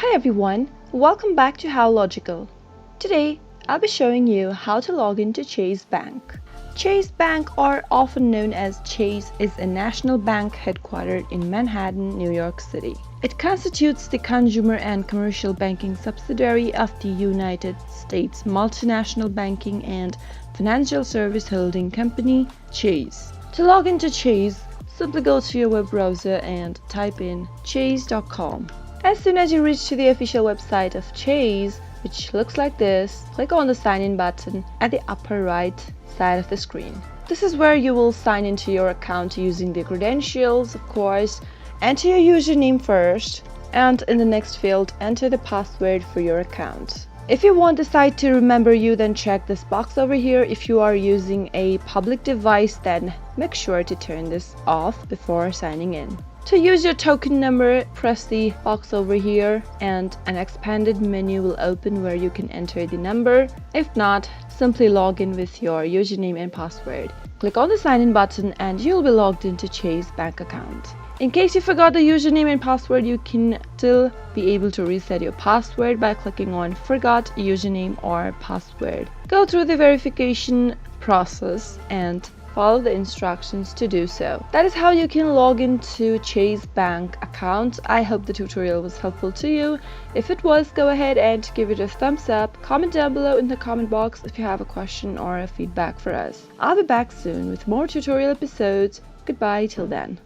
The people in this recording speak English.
Hi everyone, welcome back to How Logical. Today, I'll be showing you how to log into Chase Bank. Chase Bank, or often known as Chase, is a national bank headquartered in Manhattan, New York City. It constitutes the consumer and commercial banking subsidiary of the United States multinational banking and financial service holding company, Chase. To log into Chase, simply go to your web browser and type in chase.com. As soon as you reach to the official website of Chase, which looks like this, click on the sign in button at the upper right side of the screen. This is where you will sign into your account using the credentials, of course. Enter your username first, and in the next field, enter the password for your account. If you want the site to remember you, then check this box over here. If you are using a public device, then make sure to turn this off before signing in. To use your token number, press the box over here and an expanded menu will open where you can enter the number. If not, simply log in with your username and password. Click on the sign in button and you'll be logged into Chase bank account. In case you forgot the username and password, you can still be able to reset your password by clicking on Forgot Username or Password. Go through the verification process and follow the instructions to do so. That is how you can log into Chase bank account. I hope the tutorial was helpful to you. If it was, go ahead and give it a thumbs up. Comment down below in the comment box if you have a question or a feedback for us. I'll be back soon with more tutorial episodes. Goodbye till then.